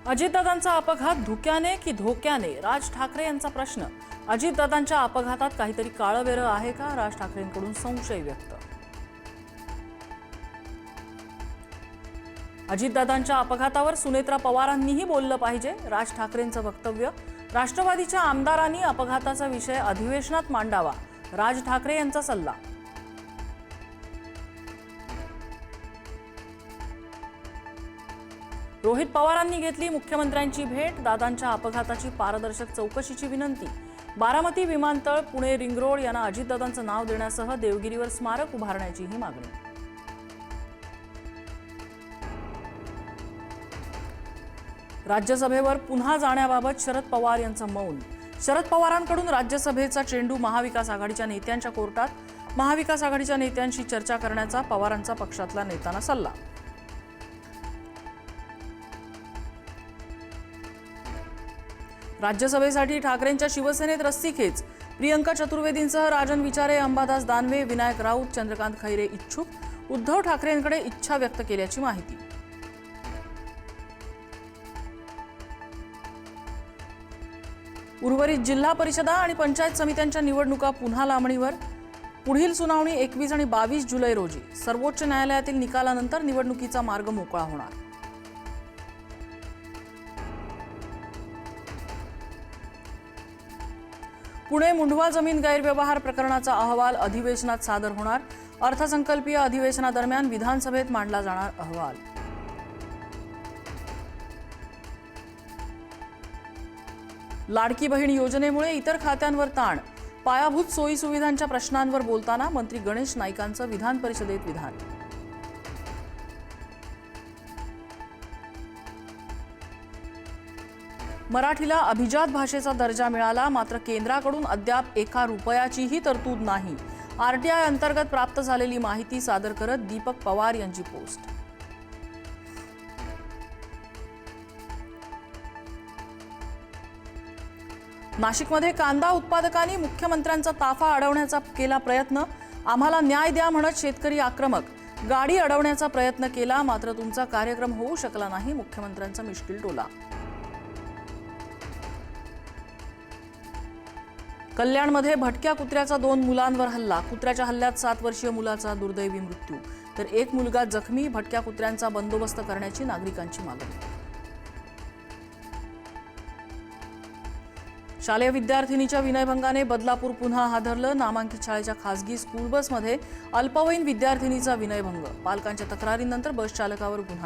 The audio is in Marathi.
अजितदादांचा अपघात धुक्याने की धोक्याने? राज ठाकरे यांचा प्रश्न. अजितदादांच्या अपघातात काहीतरी काळवेरं आहे का? राज ठाकरेंकडून संशय व्यक्त. अजितदादांच्या अपघातावर सुनेत्रा पवारांनीही बोललं पाहिजे, राज ठाकरेंचं वक्तव्य. राष्ट्रवादीच्या आमदारांनी अपघाताचा विषय अधिवेशनात मांडावा, राज ठाकरे यांचा सल्ला. रोहित पवारांनी घेतली मुख्यमंत्र्यांची भेट. दादांच्या अपघाताची पारदर्शक चौकशीची विनंती. बारामती विमानतळ, पुणे रिंग रोड यांना अजितदादांचं नाव देण्यासह देवगिरीवर स्मारक उभारण्याचीही मागणी. राज्यसभेवर पुन्हा जाण्याबाबत शरद पवार यांचं मौन. शरद पवारांकडून राज्यसभेचा चेंडू महाविकास आघाडीच्या नेत्यांच्या कोर्टात. महाविकास आघाडीच्या नेत्यांशी चर्चा करण्याचा पवारांचा पक्षातल्या नेत्यांना सल्ला. राज्यसभेसाठी ठाकरेंच्या शिवसेनेत रस्सीखेच. प्रियंका चतुर्वेदींसह राजन विचारे, अंबादास दानवे, विनायक राऊत, चंद्रकांत खैरे इच्छुक. उद्धव ठाकरेंकडे इच्छा व्यक्त केल्याची माहिती. उर्वरित जिल्हा परिषदा आणि पंचायत समित्यांच्या निवडणुका पुन्हा लांबणीवर. पुढील सुनावणी 21 आणि 22 जुलै रोजी. सर्वोच्च न्यायालयातील निकालानंतर निवडणुकीचा मार्ग मोकळा होणार. पुणे मुंढवा जमीन गैरव्यवहार प्रकरणाचा अहवाल अधिवेशनात सादर होणार. अर्थसंकल्पीय अधिवेशनादरम्यान विधानसभेत मांडला जाणार अहवाल. लाडकी बहीण योजनेमुळे इतर खात्यांवर ताण. पायाभूत सोयी सुविधांच्या प्रश्नांवर बोलताना मंत्री गणेश नाईकांचं विधान परिषदेत विधान. मराठीला अभिजात भाषेचा दर्जा मिळाला, मात्र केंद्राकडून अद्याप एका रुपयाचीही तरतूद नाही. आरटीआय अंतर्गत प्राप्त झालेली माहिती सादर करत दीपक पवार यांची पोस्ट. नाशिकमध्ये कांदा उत्पादकांनी मुख्यमंत्र्यांचा ताफा अडवण्याचा केला प्रयत्न. आम्हाला न्याय द्या म्हणत शेतकरी आक्रमक. गाडी अडवण्याचा प्रयत्न केला, मात्र तुमचा कार्यक्रम होऊ शकला नाही, मुख्यमंत्र्यांचा मिश्किल टोला. कल्याणमध्ये भटक्या कुत्र्याचा 2 मुलांवर हल्ला. कुत्र्याच्या हल्ल्यात 7 वर्षीय मुलाचा दुर्दैवी मृत्यू, तर एक मुलगा जखमी. भटक्या कुत्र्यांचा बंदोबस्त करण्याची नागरिकांची मागणी. शालेय विद्यार्थिनीच्या विनयभंगाने बदलापूर पुन्हा हादरलं. नामांकित शाळेच्या खासगी स्कूल बसमध्ये अल्पवयीन विद्यार्थिनीचा विनयभंग. पालकांच्या तक्रारीनंतर बस चालकावर गुन्हा